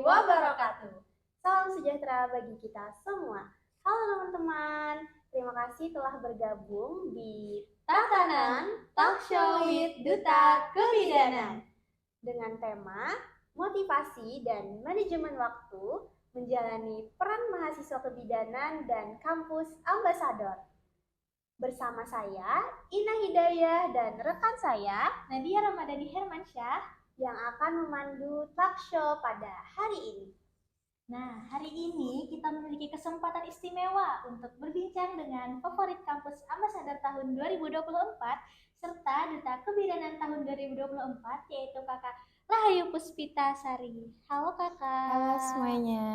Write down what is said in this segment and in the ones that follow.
wabarakatuh. Salam sejahtera bagi kita semua. Halo teman-teman, terima kasih telah bergabung di Tatanan Talk Show with Duta Kebidanan dengan tema motivasi dan manajemen waktu menjalani peran mahasiswa kebidanan dan kampus ambasador. Bersama saya, Ina Hidayah dan rekan saya, Nadia Ramadhani Hermansyah, yang akan memandu talk show pada hari ini. Nah, hari ini kita memiliki kesempatan istimewa untuk berbincang dengan favorit kampus ambasador tahun 2024 serta Duta Kebidanan tahun 2024, yaitu Kakak Rahayu Puspita Sari. Halo Kakak. Halo semuanya.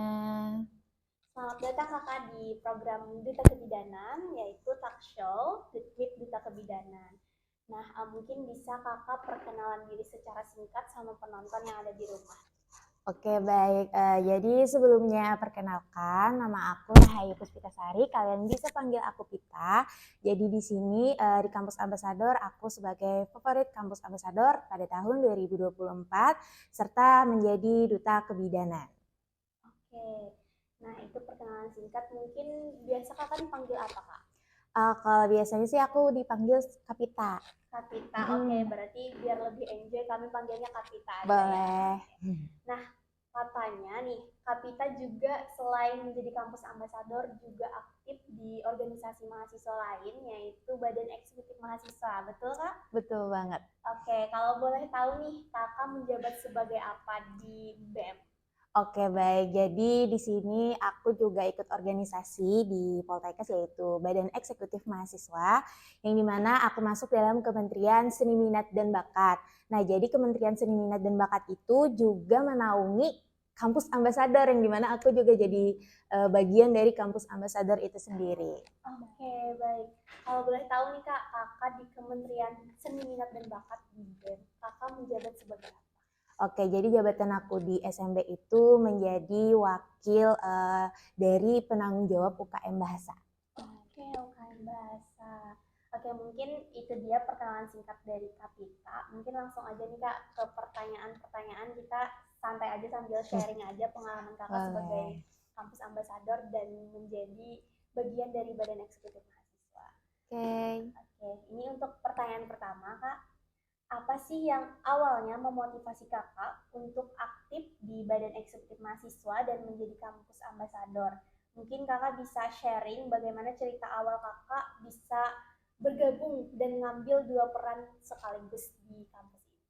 Selamat datang Kakak di program Duta Kebidanan, yaitu talk show with Duta Kebidanan. Nah, mungkin bisa Kakak perkenalan diri secara singkat sama penonton yang ada di rumah. Oke, baik. Jadi sebelumnya perkenalkan, nama aku Rahayu Puspita Sari. Kalian bisa panggil aku Pita. Jadi di sini di Kampus Ambasador aku sebagai favorit Kampus Ambasador pada tahun 2024 serta menjadi Duta Kebidanan. Oke. Nah, itu perkenalan singkat. Mungkin biasa Kakak dipanggil apa, Kak? Kalau biasanya sih aku dipanggil Kapita. Kapita, oke. Berarti biar lebih enjoy kami panggilnya Kapita aja. Boleh. Ya. Nah, katanya nih, Kapita juga selain menjadi kampus ambasador juga aktif di organisasi mahasiswa lain, yaitu Badan Eksekutif Mahasiswa. Betul, Kak? Betul banget. Oke, kalau boleh tahu nih, Kakak menjabat sebagai apa di BEM? Oke, baik. Jadi di sini aku juga ikut organisasi di Poltekkes, yaitu Badan Eksekutif Mahasiswa, yang dimana aku masuk dalam Kementerian Seni Minat dan Bakat. Nah, jadi Kementerian Seni Minat dan Bakat itu juga menaungi Kampus Ambasador, yang dimana aku juga jadi bagian dari Kampus Ambasador itu sendiri. Oke, baik. Kalau boleh tahu nih Kak, Kakak di Kementerian Seni Minat dan Bakat di BEM, Kakak menjabat sebagai apa? Oke, jadi jabatan aku di SMB itu menjadi wakil dari penanggung jawab UKM Bahasa. Oke, UKM Bahasa. Oke, mungkin itu dia perkenalan singkat dari Kapita. Mungkin langsung aja nih Kak ke pertanyaan-pertanyaan, kita santai aja sambil sharing aja pengalaman Kakak sebagai kampus ambasador dan menjadi bagian dari Badan Eksekutif Mahasiswa. Oke, ini untuk pertanyaan pertama Kak. Apa sih yang awalnya memotivasi Kakak untuk aktif di Badan Eksekutif Mahasiswa dan menjadi kampus ambasador? Mungkin Kakak bisa sharing bagaimana cerita awal Kakak bisa bergabung dan ngambil dua peran sekaligus di kampus ini.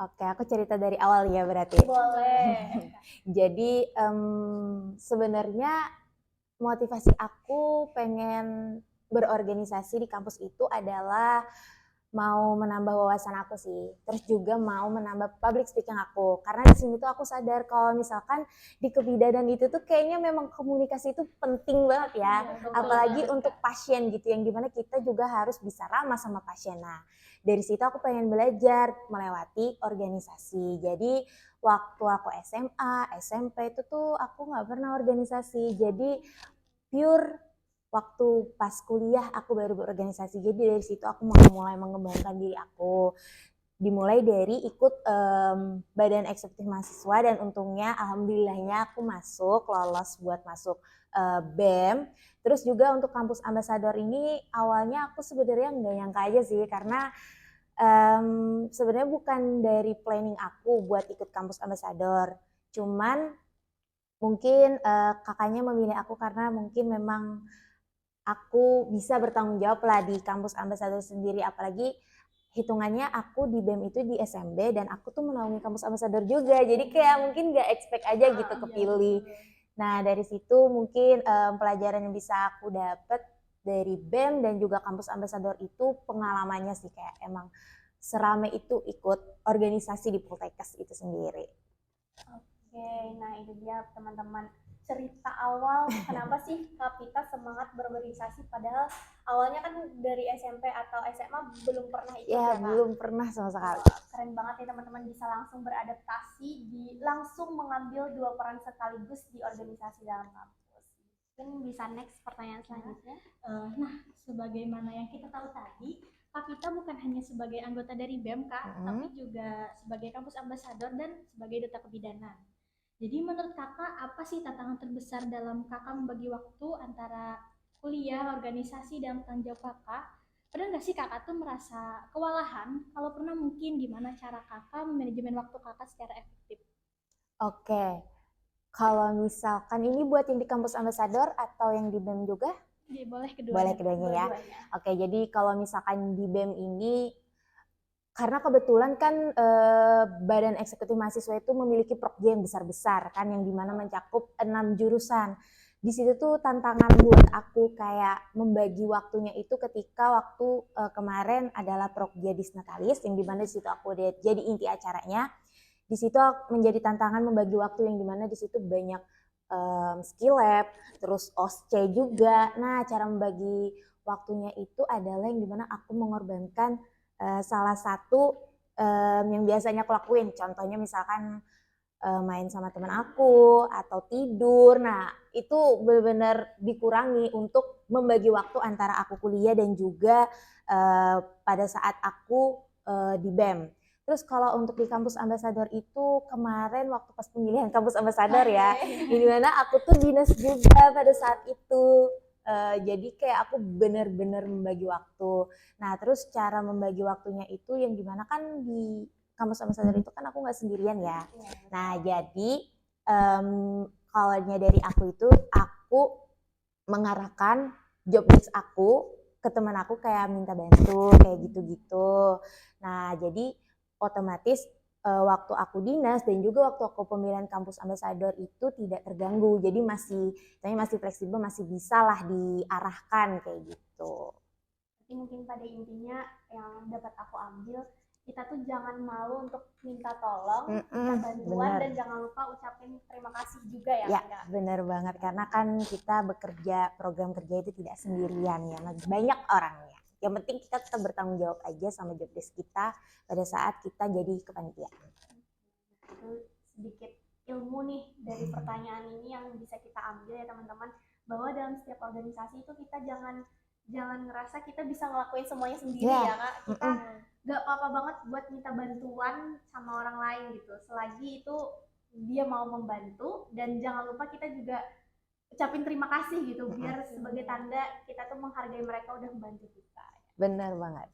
Oke, aku cerita dari awal ya berarti. Boleh. Jadi sebenarnya motivasi aku pengen berorganisasi di kampus itu adalah mau menambah wawasan aku sih, terus juga mau menambah public speaking aku, karena di sini tuh aku sadar kalau misalkan di kebidanan itu tuh kayaknya memang komunikasi itu penting banget ya, apalagi untuk pasien gitu, yang dimana kita juga harus bisa ramah sama pasien. Nah, dari situ aku pengen belajar melewati organisasi. Jadi waktu aku SMA, SMP itu tuh aku nggak pernah organisasi, jadi pure waktu pas kuliah aku baru berorganisasi. Jadi dari situ aku mulai mengembangkan diri aku. Dimulai dari ikut Badan Eksekutif Mahasiswa, dan untungnya alhamdulillahnya aku lolos buat masuk BEM. Terus juga untuk kampus ambasador ini awalnya aku sebenarnya nggak nyangka aja sih, karena sebenarnya bukan dari planning aku buat ikut kampus ambasador. Cuman mungkin kakaknya memilih aku karena mungkin memang aku bisa bertanggung jawab lah di kampus ambasador sendiri, apalagi hitungannya aku di BEM itu di SMB dan aku tuh menaungi kampus ambasador juga, jadi kayak mungkin gak expect aja gitu kepilih. Nah, dari situ mungkin pelajaran yang bisa aku dapat dari BEM dan juga kampus ambasador itu pengalamannya sih, kayak emang serame itu ikut organisasi di Poltekkes itu sendiri. Oke, nah itu dia teman-teman cerita awal kenapa sih Kapita semangat berorganisasi, padahal awalnya kan dari SMP atau SMA belum pernah ikut ya, belum pernah sama sekali. Keren banget ya teman-teman, bisa langsung beradaptasi, langsung mengambil dua peran sekaligus di organisasi dalam kampus. Mungkin bisa next pertanyaan selanjutnya. Nah, sebagaimana yang kita tahu tadi, Kapita bukan hanya sebagai anggota dari BEM, Kak, tapi juga sebagai kampus ambasador dan sebagai duta kebidanan. Jadi menurut kakak apa sih tantangan terbesar dalam kakak membagi waktu antara kuliah, organisasi, dan tanggung jawab kakak? Pernah nggak sih kakak tuh merasa kewalahan? Kalau pernah mungkin gimana cara kakak memanajemen waktu kakak secara efektif? Oke, kalau misalkan ini buat yang di kampus ambasador atau yang di BEM juga? Jadi boleh Boleh keduanya. keduanya ya. Dua-duanya. Oke, jadi kalau misalkan di BEM ini, karena kebetulan kan Badan Eksekutif Mahasiswa itu memiliki prokja yang besar-besar kan, yang dimana mencakup 6 jurusan. Di situ tuh tantangan buat aku kayak membagi waktunya itu ketika waktu kemarin adalah prokja Disnatalis, yang dimana di situ aku udah jadi inti acaranya. Di situ menjadi tantangan membagi waktu, yang dimana di situ banyak skill lab, terus OSCE juga. Nah, cara membagi waktunya itu adalah yang dimana aku mengorbankan salah satu yang biasanya aku lakuin. Contohnya misalkan main sama teman aku atau tidur. Nah, itu benar-benar dikurangi untuk membagi waktu antara aku kuliah dan juga pada saat aku di BEM. Terus kalau untuk di kampus ambasador itu kemarin waktu pas pemilihan kampus ambasador ya, di mana aku tuh dinas juga pada saat itu. Jadi kayak aku benar-benar membagi waktu. Nah, terus cara membagi waktunya itu yang dimana kan di kampus ambasador itu kan aku nggak sendirian ya. Nah, jadi kalau dari aku itu, aku mengarahkan job desk aku ke teman aku kayak minta bantu kayak gitu-gitu. Nah, jadi otomatis waktu aku dinas dan juga waktu aku pemilihan kampus ambasador itu tidak terganggu. Jadi masih fleksibel, masih bisa lah diarahkan kayak gitu. Tapi mungkin pada intinya yang dapat aku ambil, kita tuh jangan malu untuk minta tolong, minta bantuan, Bener. dan jangan lupa ucapin terima kasih juga ya, Ya, Kak. bener banget. Karena kan kita bekerja, program kerja itu tidak sendirian ya. Banyak orangnya. Yang penting kita tetap bertanggung jawab aja sama job desk kita pada saat kita jadi kepanitiaan. Itu sedikit ilmu nih dari pertanyaan ini yang bisa kita ambil ya teman-teman, bahwa dalam setiap organisasi itu kita jangan ngerasa kita bisa ngelakuin semuanya sendiri ya Kak. Kita nggak apa-apa banget buat minta bantuan sama orang lain gitu, selagi itu dia mau membantu, dan jangan lupa kita juga ucapin terima kasih gitu, biar sebagai tanda kita tuh menghargai mereka udah membantu kita. Bener banget.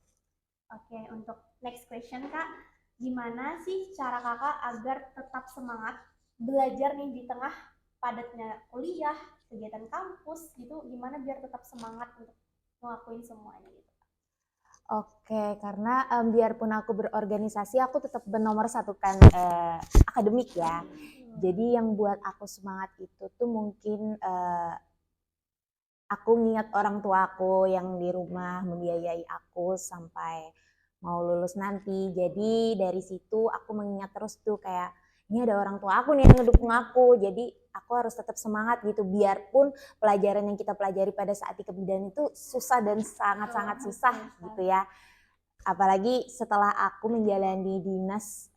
Oke, untuk next question Kak, gimana sih cara kakak agar tetap semangat belajar nih di tengah padatnya kuliah, kegiatan kampus gitu, gimana biar tetap semangat untuk ngelakuin semuanya gitu? Oke, karena biarpun aku berorganisasi, aku tetap bernomor satu kan akademik ya. Jadi yang buat aku semangat itu tuh mungkin aku ngingat orang tua aku yang di rumah membiayai aku sampai mau lulus nanti. Jadi dari situ aku mengingat terus tuh kayak ini ada orang tua aku nih yang ngedukung aku. Jadi aku harus tetap semangat gitu, biarpun pelajaran yang kita pelajari pada saat di kebidanan itu susah dan sangat-sangat susah gitu ya. Apalagi setelah aku menjalani dinas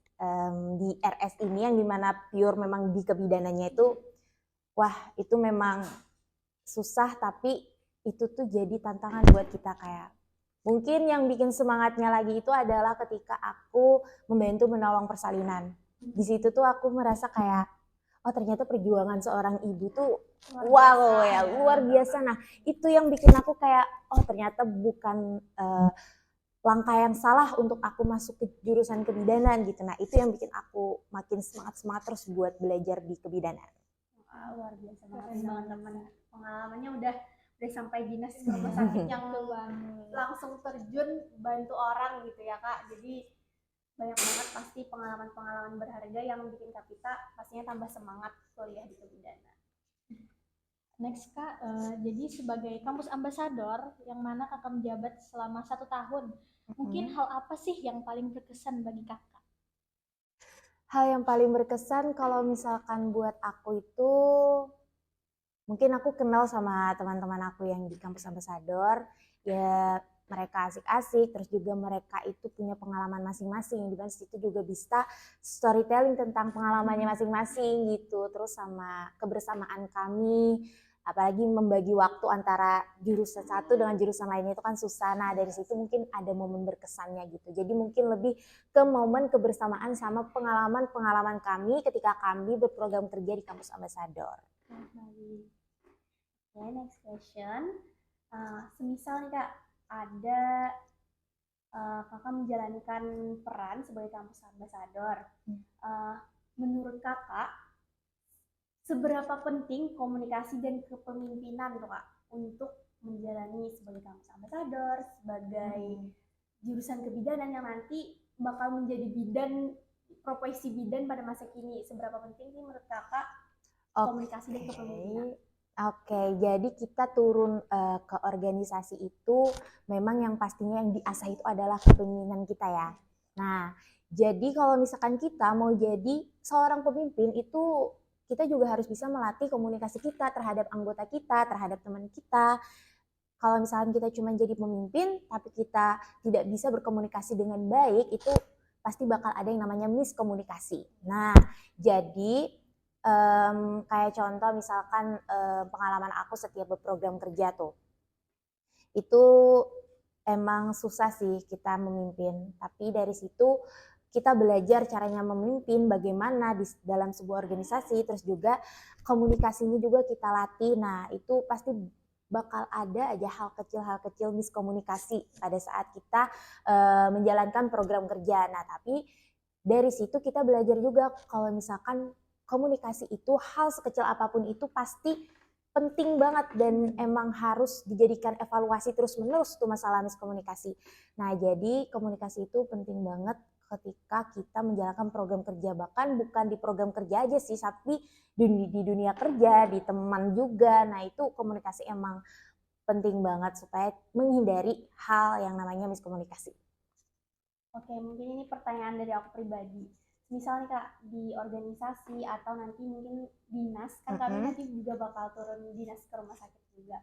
di RS ini yang dimana pure memang di kebidanannya itu, wah itu memang susah, tapi itu tuh jadi tantangan buat kita. Kayak mungkin yang bikin semangatnya lagi itu adalah ketika aku membantu menolong persalinan. Di situ tuh aku merasa kayak oh ternyata perjuangan seorang ibu tuh luar biasa. Nah, itu yang bikin aku kayak oh ternyata bukan langkah yang salah untuk aku masuk ke jurusan kebidanan gitu. Nah, itu yang bikin aku makin semangat terus buat belajar di kebidanan. Luar biasa banget teman-teman, pengalamannya udah sampai dinas rumah sakit yang langsung terjun bantu orang gitu ya Kak. Jadi banyak banget pasti pengalaman-pengalaman berharga yang bikin Kapita pastinya tambah semangat kuliah di kebidanan. Next Kak, jadi sebagai kampus ambasador yang mana kakak menjabat selama 1 tahun, mungkin hal apa sih yang paling berkesan bagi kakak? Hal yang paling berkesan kalau misalkan buat aku itu mungkin aku kenal sama teman-teman aku yang di kampus ambasador, ya mereka asik-asik, terus juga mereka itu punya pengalaman masing-masing, di mana situ juga bisa storytelling tentang pengalamannya masing-masing gitu, terus sama kebersamaan kami apalagi membagi waktu antara jurusan satu dengan jurusan lainnya itu kan susah. Nah dari situ mungkin ada momen berkesannya gitu. Jadi mungkin lebih ke momen kebersamaan sama pengalaman kami ketika kami berprogram kerja di kampus Ambasador. Baik. Oke, next question. Semisal nih Kak, ada Kakak menjalankan peran sebagai kampus Ambasador. Menurut Kakak, seberapa penting komunikasi dan kepemimpinan tuh Kak untuk menjalani sebagai kampus ambasador, sebagai jurusan kebidanan yang nanti bakal menjadi profesi bidan pada masa kini. Seberapa penting sih menurut Kakak komunikasi dan kepemimpinan? Oke, jadi kita turun ke organisasi itu memang yang pastinya yang diasah itu adalah kepemimpinan kita ya. Nah, jadi kalau misalkan kita mau jadi seorang pemimpin itu kita juga harus bisa melatih komunikasi kita terhadap anggota kita, terhadap teman kita. Kalau misalkan kita cuma jadi pemimpin, tapi kita tidak bisa berkomunikasi dengan baik, itu pasti bakal ada yang namanya miskomunikasi. Nah, jadi kayak contoh misalkan pengalaman aku setiap berprogram kerja tuh, itu emang susah sih kita memimpin. Tapi dari situ kita belajar caranya memimpin, bagaimana di dalam sebuah organisasi, terus juga komunikasinya juga kita latih. Nah itu pasti bakal ada aja hal kecil miskomunikasi pada saat kita menjalankan program kerja. Nah tapi dari situ kita belajar juga kalau misalkan komunikasi itu hal sekecil apapun itu pasti penting banget dan emang harus dijadikan evaluasi terus-menerus tuh masalah miskomunikasi. Nah jadi komunikasi itu penting banget ketika kita menjalankan program kerja, bahkan bukan di program kerja aja sih, tapi di dunia kerja, di teman juga. Nah itu komunikasi emang penting banget supaya menghindari hal yang namanya miskomunikasi. Oke, mungkin ini pertanyaan dari aku pribadi. Misalnya Kak, di organisasi atau nanti mungkin dinas, kan kami nanti juga bakal turun dinas ke rumah sakit juga.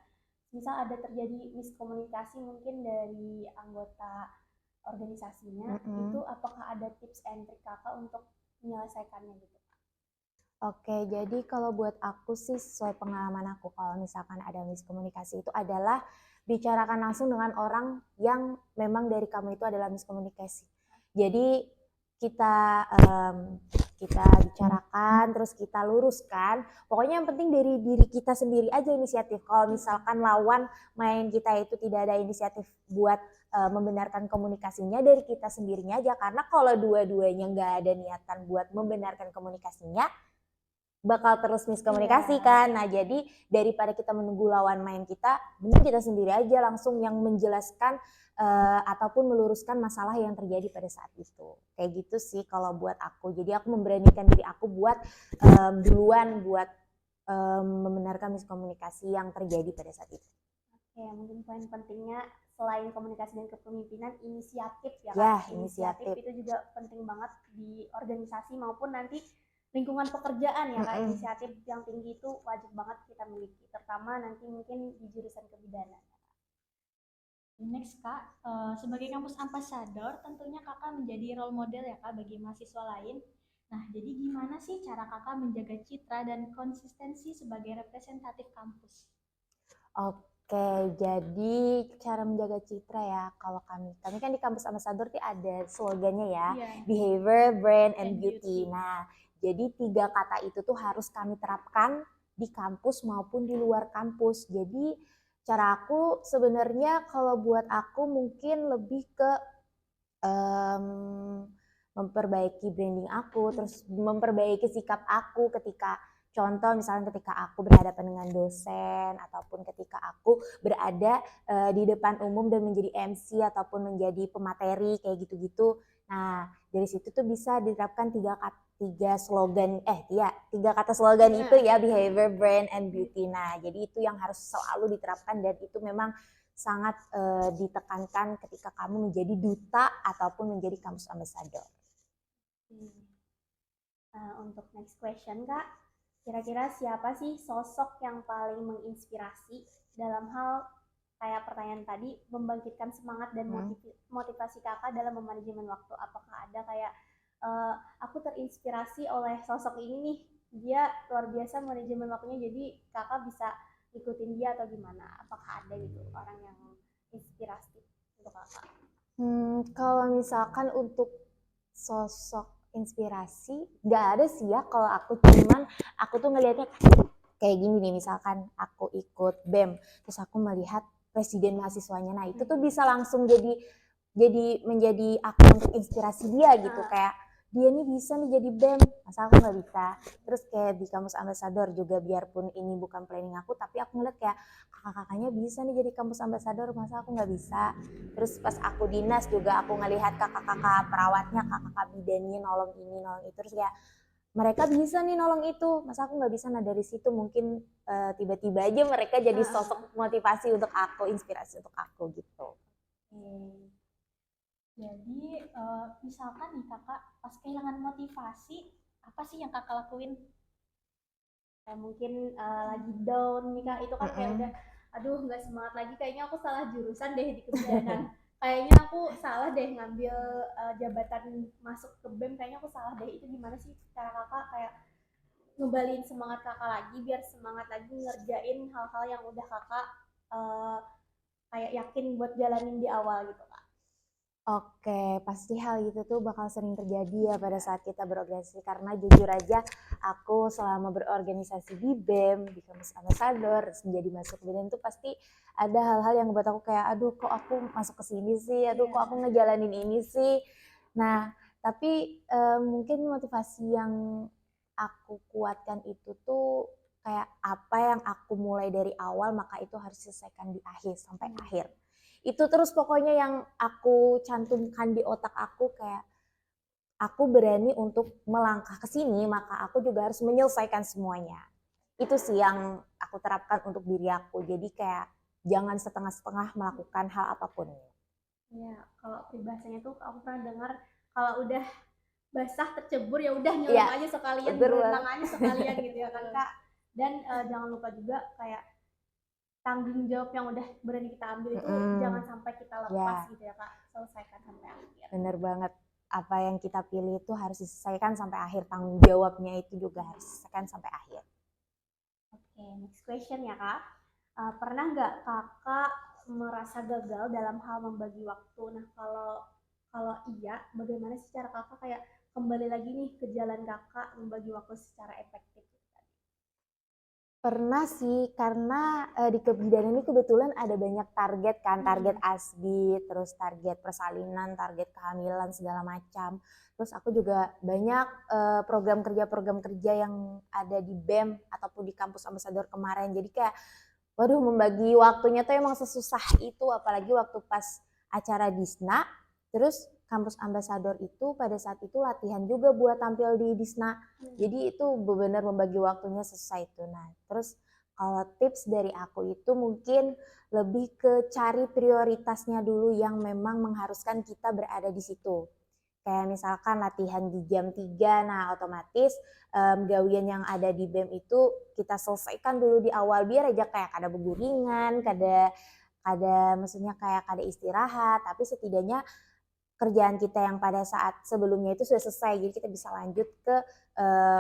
Misal ada terjadi miskomunikasi mungkin dari anggota organisasinya, itu apakah ada tips and trick Kakak untuk menyelesaikannya gitu? Oke, jadi kalau buat aku sih sesuai pengalaman aku, kalau misalkan ada miskomunikasi itu adalah bicarakan langsung dengan orang yang memang dari kamu itu adalah miskomunikasi. Jadi kita bicarakan, terus kita luruskan. Pokoknya yang penting dari diri kita sendiri aja inisiatif. Kalau misalkan lawan main kita itu tidak ada inisiatif buat membenarkan komunikasinya, dari kita sendirinya aja. Karena kalau dua-duanya nggak ada niatan buat membenarkan komunikasinya, bakal terus miskomunikasi kan. Nah jadi daripada kita menunggu lawan main kita, mending kita sendiri aja langsung yang menjelaskan ataupun meluruskan masalah yang terjadi pada saat itu. Kayak gitu sih kalau buat aku. Jadi aku memberanikan diri aku buat duluan buat membenarkan miskomunikasi yang terjadi pada saat itu. Oke, mungkin poin pentingnya selain komunikasi dan kepemimpinan, inisiatif ya Ya, Kak. Inisiatif itu juga penting banget di organisasi maupun nanti lingkungan pekerjaan ya Kak. Inisiatif yang tinggi itu wajib banget kita miliki, terutama nanti mungkin di jurusan kebidanan. Next Kak, sebagai kampus ambasador tentunya Kakak menjadi role model ya Kak bagi mahasiswa lain. Nah, jadi gimana sih cara Kakak menjaga citra dan konsistensi sebagai representatif kampus? Oke, jadi cara menjaga citra ya, kalau kami kan di kampus Ambasador tuh ada slogannya ya, behavior, brand, and beauty. Nah, jadi 3 kata itu tuh harus kami terapkan di kampus maupun di luar kampus. Jadi cara aku sebenarnya kalau buat aku mungkin lebih ke memperbaiki branding aku, terus memperbaiki sikap aku ketika contoh misalnya ketika aku berhadapan dengan dosen ataupun ketika aku berada di depan umum dan menjadi MC ataupun menjadi pemateri kayak gitu-gitu. Nah, dari situ tuh bisa diterapkan 3 kata slogan itu ya, behavior, brand, and beauty. Nah, jadi itu yang harus selalu diterapkan dan itu memang sangat ditekankan ketika kamu menjadi duta ataupun menjadi kampus ambasador. Untuk next question Kak, kira-kira siapa sih sosok yang paling menginspirasi dalam hal kayak pertanyaan tadi, membangkitkan semangat dan motivasi Kakak dalam memanajemen waktu? Apakah ada kayak aku terinspirasi oleh sosok ini nih, dia luar biasa manajemen waktunya, jadi Kakak bisa ikutin dia atau gimana? Apakah ada gitu orang yang inspiratif untuk kakak? Kalau misalkan untuk sosok inspirasi, nggak ada sih ya kalau aku, cuman aku tuh ngelihatnya kayak gini nih, misalkan aku ikut BEM, terus aku melihat presiden mahasiswanya, nah itu tuh bisa langsung jadi menjadi aku untuk inspirasi dia gitu, kayak dia nih bisa nih jadi BEM, masa aku nggak bisa. Terus kayak di kampus ambasador juga, biarpun ini bukan planning aku, tapi aku ngeliat kayak kakak-kakaknya bisa nih jadi kampus ambasador, masa aku nggak bisa. Terus pas aku dinas juga aku ngelihat kakak-kakak perawatnya, kakak-kakak bidannya nolong ini nolong itu, terus kayak mereka bisa nih nolong itu, masa aku nggak bisa. Nah dari situ mungkin tiba-tiba aja mereka jadi sosok motivasi untuk aku, inspirasi untuk aku gitu. Jadi misalkan nih kakak pas kehilangan motivasi, apa sih yang kakak lakuin? Kayak mungkin lagi down nih kak, itu kan kayak udah aduh nggak semangat lagi, kayaknya aku salah jurusan deh di kebidanan, kayaknya aku salah deh ngambil jabatan masuk ke BEM, kayaknya aku salah deh. Itu gimana sih cara kakak kayak ngebalikin semangat kakak lagi biar semangat lagi ngerjain hal-hal yang udah kakak uh, kayak yakin buat jalanin di awal gitu kak? Oke, pasti hal itu tuh bakal sering terjadi ya pada saat kita berorganisasi, karena jujur aja aku selama berorganisasi di BEM, di kampus ambasador, menjadi masuk BEM itu pasti ada hal-hal yang buat aku kayak aduh kok aku masuk ke sini sih, aduh kok aku ngejalanin ini sih. Nah, tapi mungkin motivasi yang aku kuatkan itu tuh kayak apa yang aku mulai dari awal maka itu harus diselesaikan di akhir sampai akhir. Itu terus pokoknya yang aku cantumkan di otak aku, kayak aku berani untuk melangkah ke sini maka aku juga harus menyelesaikan semuanya. Itu sih yang aku terapkan untuk diri aku, jadi kayak jangan setengah-setengah melakukan hal apapun. Ya kalau peribahasanya tuh aku pernah dengar, kalau udah basah tercebur ya udah nyelam aja sekalian, berenang aja sekalian gitu ya kan kak. Dan jangan lupa juga kayak tanggung jawab yang udah berani kita ambil itu jangan sampai kita lepas gitu ya kak, selesaikan sampai akhir. Bener banget, apa yang kita pilih itu harus diselesaikan sampai akhir, tanggung jawabnya itu juga harus diselesaikan sampai akhir. Oke, next question ya kak. Pernah nggak kakak merasa gagal dalam hal membagi waktu? Nah kalau kalau iya, bagaimana sih cara kakak kayak kembali lagi nih ke jalan kakak membagi waktu secara efektif? Pernah sih, karena di kebidanan ini kebetulan ada banyak target kan, target ASBIT, terus target persalinan, target kehamilan segala macam. Terus aku juga banyak program kerja yang ada di BEM ataupun di kampus ambasador kemarin. Jadi kayak waduh, membagi waktunya tuh emang sesusah itu, apalagi waktu pas acara Disna. Terus kampus ambasador itu pada saat itu latihan juga buat tampil di Disna. Jadi itu benar membagi waktunya sesusah itu. Nah, terus kalau tips dari aku itu mungkin lebih ke cari prioritasnya dulu yang memang mengharuskan kita berada di situ. Kayak misalkan latihan di jam 3, nah otomatis gawian yang ada di BEM itu kita selesaikan dulu di awal, biar aja kayak kada beguringan, kada maksudnya kayak kada istirahat, tapi setidaknya kerjaan kita yang pada saat sebelumnya itu sudah selesai, jadi kita bisa lanjut ke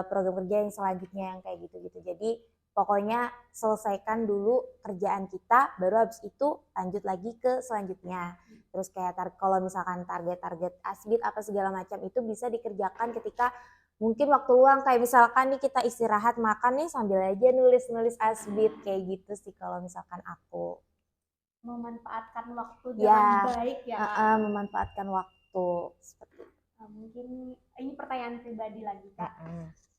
program kerja yang selanjutnya yang kayak gitu-gitu. Jadi pokoknya selesaikan dulu kerjaan kita, baru habis itu lanjut lagi ke selanjutnya. Terus kayak kalau misalkan target-target ASBIT apa segala macam itu bisa dikerjakan ketika mungkin waktu luang, kayak misalkan nih kita istirahat makan nih sambil aja nulis-nulis ASBIT kayak gitu sih kalau misalkan aku. Memanfaatkan waktu dengan baik ya kak. Memanfaatkan waktu seperti itu. Mungkin ini pertanyaan pribadi lagi kak.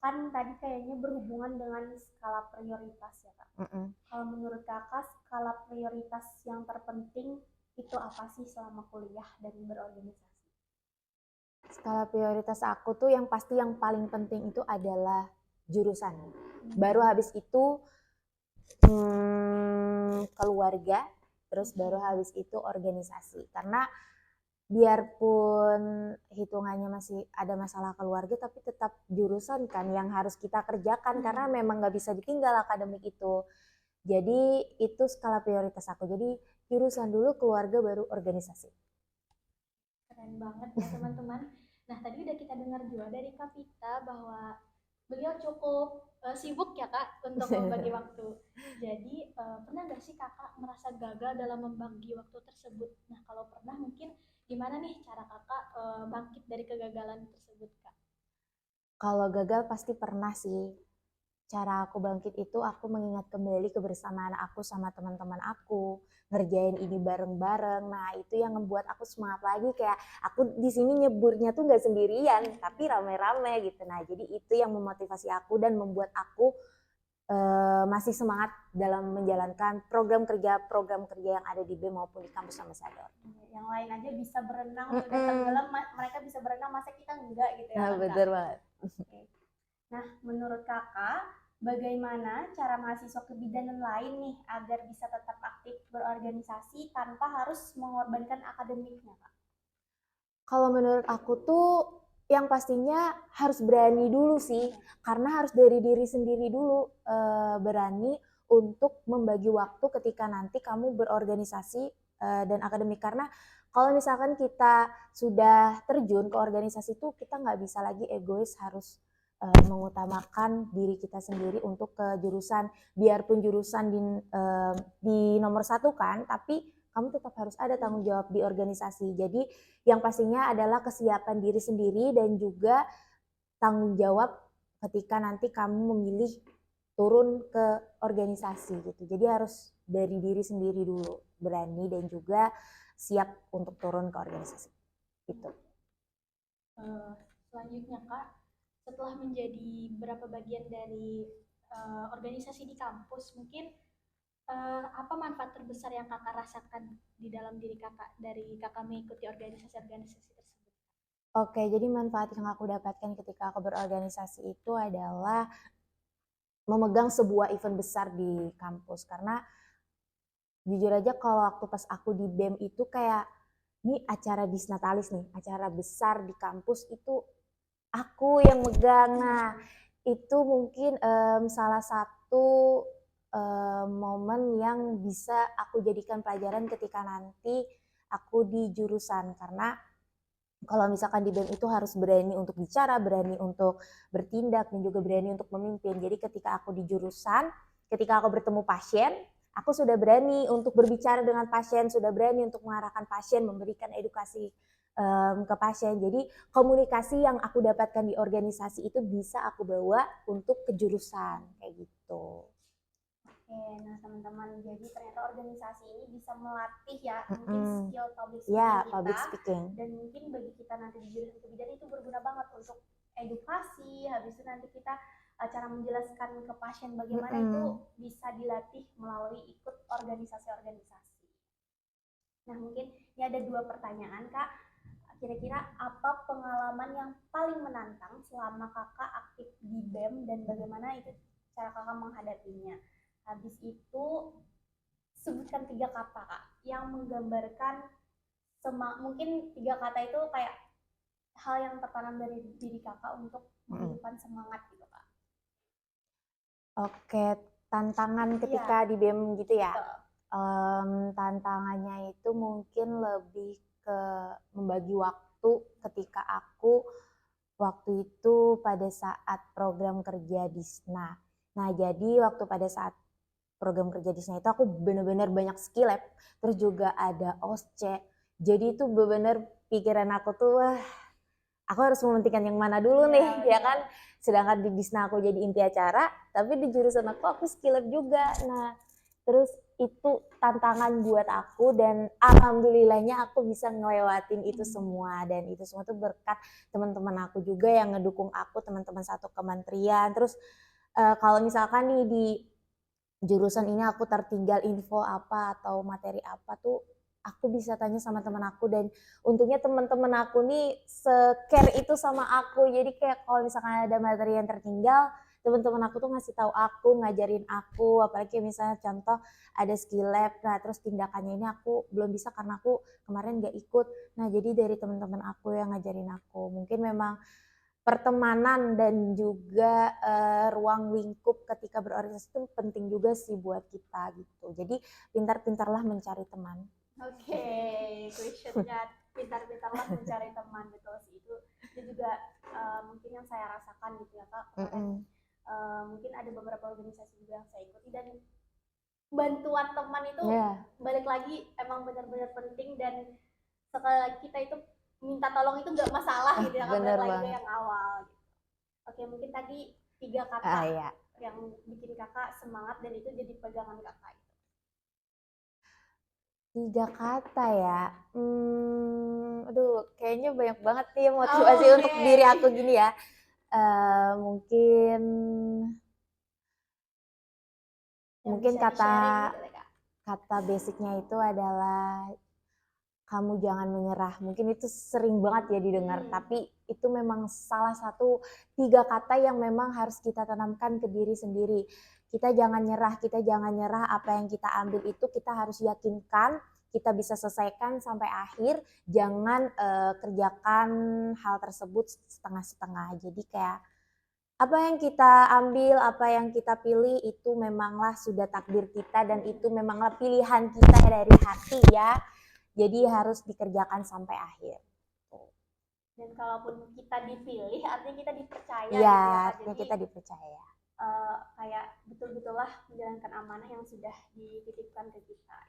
Kan tadi kayaknya berhubungan dengan skala prioritas ya kak. Kalau menurut kakak skala prioritas yang terpenting itu apa sih selama kuliah dan berorganisasi? Skala prioritas aku tuh yang pasti yang paling penting itu adalah jurusan. Baru habis itu keluarga, terus baru habis itu organisasi. Karena biarpun hitungannya masih ada masalah keluarga, tapi tetap jurusan kan yang harus kita kerjakan, karena memang nggak bisa ditinggal akademik itu. Jadi itu skala prioritas aku. Jadi jurusan dulu, keluarga, baru organisasi. Keren banget ya teman-teman. Nah tadi udah kita dengar juga dari Kak Vita bahwa beliau cukup sibuk ya Kak untuk membagi waktu. Jadi pernah nggak sih Kakak merasa gagal dalam membagi waktu tersebut? Nah kalau pernah mungkin gimana nih cara Kakak bangkit dari kegagalan tersebut Kak? Kalau gagal pasti pernah sih. Cara aku bangkit itu aku mengingat kembali kebersamaan aku sama teman-teman aku, ngerjain ini bareng-bareng. Nah, itu yang membuat aku semangat lagi kayak aku di sini nyeburnya tuh nggak sendirian, tapi rame-rame gitu. Nah, jadi itu yang memotivasi aku dan membuat aku masih semangat dalam menjalankan program kerja yang ada di BEM maupun di kampus Ambasador. Yang lain aja bisa berenang udah tenggelam, mereka bisa berenang masa kita enggak gitu ya. Nah, betul banget. Nah, menurut kakak, bagaimana cara mahasiswa kebidanan lain nih agar bisa tetap aktif berorganisasi tanpa harus mengorbankan akademiknya, Kak? Kalau menurut aku tuh yang pastinya harus berani dulu sih, karena harus dari diri sendiri dulu berani untuk membagi waktu ketika nanti kamu berorganisasi dan akademik. Karena kalau misalkan kita sudah terjun ke organisasi itu kita nggak bisa lagi egois harus mengutamakan diri kita sendiri untuk ke jurusan, biarpun jurusan di nomor satu kan, tapi kamu tetap harus ada tanggung jawab di organisasi. Jadi yang pastinya adalah kesiapan diri sendiri dan juga tanggung jawab ketika nanti kamu memilih turun ke organisasi gitu. Jadi harus dari diri sendiri dulu, berani dan juga siap untuk turun ke organisasi gitu. Selanjutnya Kak, setelah menjadi berapa bagian dari organisasi di kampus, mungkin apa manfaat terbesar yang kakak rasakan di dalam diri kakak dari kakak mengikuti organisasi-organisasi tersebut? Oke, jadi manfaat yang aku dapatkan ketika aku berorganisasi itu adalah memegang sebuah event besar di kampus. Karena jujur aja kalau waktu pas aku di BEM itu kayak, ini acara disnatalis nih, acara besar di kampus itu aku yang megang. Nah, itu mungkin salah satu momen yang bisa aku jadikan pelajaran ketika nanti aku di jurusan. Karena kalau misalkan di BEM itu harus berani untuk bicara, berani untuk bertindak, dan juga berani untuk memimpin. Jadi ketika aku di jurusan, ketika aku bertemu pasien, aku sudah berani untuk berbicara dengan pasien, sudah berani untuk mengarahkan pasien, memberikan edukasi ke pasien. Jadi komunikasi yang aku dapatkan di organisasi itu bisa aku bawa untuk ke jurusan, kayak gitu. Oke, nah teman-teman, jadi ternyata organisasi ini bisa melatih ya mungkin skill public speaking Ya, kita, public speaking. dan mungkin bagi kita nanti di jurusan kebidanan itu berguna banget untuk edukasi. Habis itu nanti kita cara menjelaskan ke pasien bagaimana itu bisa dilatih melalui ikut organisasi-organisasi. Nah, mungkin ini ada 2 pertanyaan Kak. Kira-kira apa pengalaman yang paling menantang selama kakak aktif di BEM dan bagaimana itu cara kakak menghadapinya? Habis itu sebutkan 3 kata Kak yang menggambarkan mungkin 3 kata itu kayak hal yang tertanam dari diri kakak untuk menghidupkan semangat gitu Kak. Oke, tantangan ketika di BEM gitu ya. Tantangannya itu mungkin lebih ke membagi waktu ketika aku waktu itu pada saat program kerja Disna. Nah, jadi waktu pada saat program kerja Disna itu aku benar-benar banyak skill lab, terus juga ada OSCE. Jadi itu benar-benar pikiran aku tuh, wah, aku harus mementingkan yang mana dulu nih, ya kan? Sedangkan di Disna aku jadi inti acara, tapi di jurusan aku skill lab juga. Nah, terus itu tantangan buat aku dan alhamdulillahnya aku bisa ngelewatin itu semua, dan itu semua tuh berkat teman-teman aku juga yang ngedukung aku, teman-teman satu kementerian. Terus kalau misalkan nih di jurusan ini aku tertinggal info apa atau materi apa tuh aku bisa tanya sama teman aku, dan untungnya teman-teman aku nih se-care itu sama aku. Jadi kayak kalau misalkan ada materi yang tertinggal, teman-teman aku tuh ngasih tahu aku, ngajarin aku, apalagi misalnya contoh ada skill lab, nah terus tindakannya ini aku belum bisa karena aku kemarin nggak ikut. Nah jadi dari teman-teman aku yang ngajarin aku. Mungkin memang pertemanan dan juga ruang lingkup ketika berorganisasi itu penting juga sih buat kita gitu. Jadi pintar-pintarlah mencari teman. Oke, questionnya pintar-pintarlah mencari teman, betul sih itu. itu juga mungkin yang saya rasakan gitu ya Kak. Kemarin mungkin ada beberapa organisasi juga yang saya ikuti, dan bantuan teman itu balik lagi emang benar-benar penting, dan sekali lagi kita itu minta tolong itu nggak masalah gitu ya Kak, balik lagi ke yang awal gitu. Oke, mungkin tadi 3 kata yang bikin kakak semangat dan itu jadi pegangan kakak. 3 kata ya. Aduh, kayaknya banyak banget nih motivasi untuk diri aku gini ya. Mungkin kata basicnya itu adalah kamu jangan menyerah. Mungkin itu sering banget ya didengar, tapi itu memang salah satu 3 kata yang memang harus kita tanamkan ke diri sendiri. Kita jangan nyerah, apa yang kita ambil itu kita harus yakinkan kita bisa selesaikan sampai akhir, jangan kerjakan hal tersebut setengah-setengah. Jadi kayak apa yang kita ambil, apa yang kita pilih itu memanglah sudah takdir kita, dan itu memanglah pilihan kita dari hati ya. Jadi harus dikerjakan sampai akhir. Dan kalaupun kita dipilih, artinya kita dipercaya. Iya, artinya kita dipercaya. Kayak betul-betullah menjalankan amanah yang sudah dititipkan ke kita.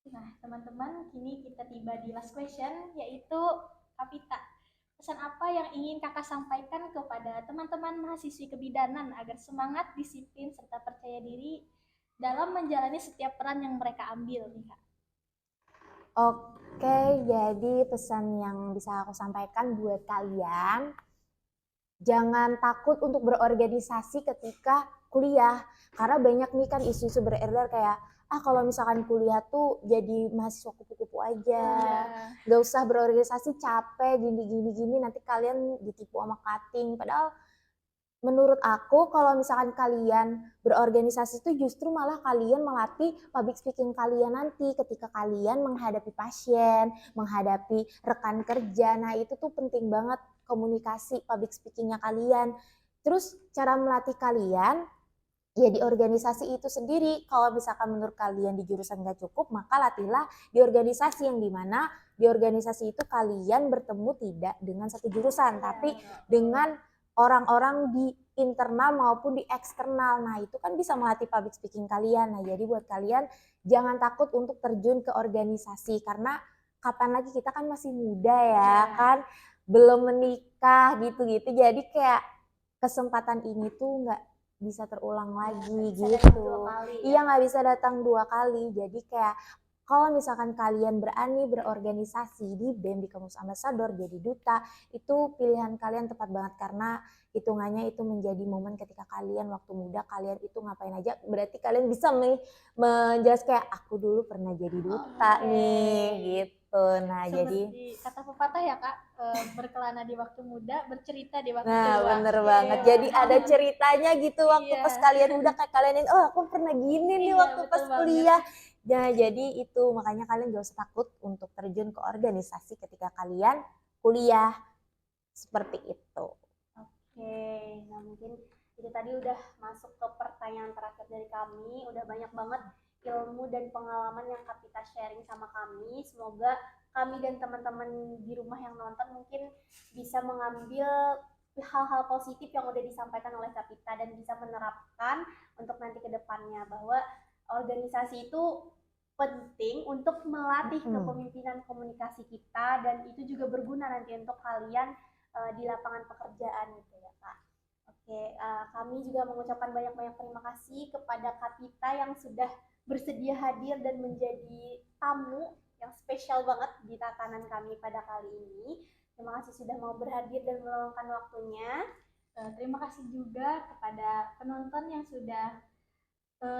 Nah, teman-teman, kini kita tiba di last question, yaitu Kapita. Pesan apa yang ingin kakak sampaikan kepada teman-teman mahasiswi kebidanan agar semangat, disiplin, serta percaya diri dalam menjalani setiap peran yang mereka ambil nih Kak? Oke, jadi pesan yang bisa aku sampaikan buat kalian, jangan takut untuk berorganisasi ketika kuliah. Karena banyak nih kan isu-isu beredar kayak, kalau misalkan kuliah tuh jadi mahasiswa kupu-kupu aja, gak usah berorganisasi, capek, gini, nanti kalian ditipu sama cutting. Padahal menurut aku kalau misalkan kalian berorganisasi itu justru malah kalian melatih public speaking kalian nanti ketika kalian menghadapi pasien, menghadapi rekan kerja. Nah itu tuh penting banget komunikasi public speakingnya kalian. Terus cara melatih kalian ya di organisasi itu sendiri. Kalau misalkan menurut kalian di jurusan gak cukup, maka latihlah di organisasi, yang dimana di organisasi itu kalian bertemu tidak dengan satu jurusan, tapi dengan orang-orang di internal maupun di eksternal. Nah itu kan bisa melatih public speaking kalian. Nah jadi buat kalian jangan takut untuk terjun ke organisasi, karena kapan lagi, kita kan masih muda ya kan, belum menikah gitu-gitu. Jadi kayak kesempatan ini tuh nggak bisa terulang lagi gitu. Iya, nggak bisa datang 2 kali. Jadi kayak kalau misalkan kalian berani berorganisasi di BEM, di Kampus Ambasador, jadi duta, itu pilihan kalian tepat banget, karena hitungannya itu menjadi momen ketika kalian waktu muda, kalian itu ngapain aja, berarti kalian bisa menjelaskan kayak aku dulu pernah jadi duta nih gitu. Nah seperti jadi kata pepatah ya Kak, berkelana di waktu muda, bercerita di waktu tua. Nah bener banget, jadi ada ceritanya gitu waktu pas kalian udah kayak kalian ini, aku pernah gini nih waktu pas kuliah. Nah jadi itu makanya kalian gak usah takut untuk terjun ke organisasi ketika kalian kuliah, seperti itu. Oke, nah mungkin itu tadi udah masuk ke pertanyaan terakhir dari kami. Udah banyak banget ilmu dan pengalaman yang Kapita sharing sama kami. Semoga kami dan teman-teman di rumah yang nonton mungkin bisa mengambil hal-hal positif yang udah disampaikan oleh Kapita dan bisa menerapkan untuk nanti ke depannya, bahwa organisasi itu penting untuk melatih kepemimpinan komunikasi kita, dan itu juga berguna nanti untuk kalian di lapangan pekerjaan gitu ya Kak. Oke, kami juga mengucapkan banyak-banyak terima kasih kepada Kapita yang sudah bersedia hadir dan menjadi tamu yang spesial banget di tatanan kami pada kali ini. Terima kasih sudah mau berhadir dan meluangkan waktunya. Terima kasih juga kepada penonton yang sudah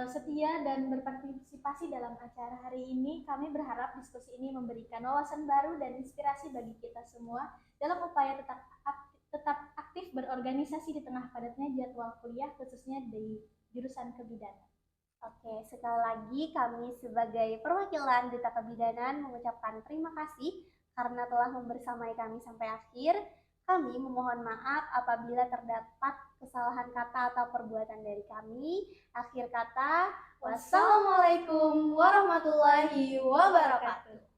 setia dan berpartisipasi dalam acara hari ini. Kami berharap diskusi ini memberikan wawasan baru dan inspirasi bagi kita semua dalam upaya tetap aktif berorganisasi di tengah padatnya jadwal kuliah, khususnya di jurusan kebidanan. Oke, sekali lagi kami sebagai perwakilan Duta Kebidanan mengucapkan terima kasih karena telah membersamai kami sampai akhir. Kami memohon maaf apabila terdapat kesalahan kata atau perbuatan dari kami. Akhir kata, wassalamualaikum warahmatullahi wabarakatuh.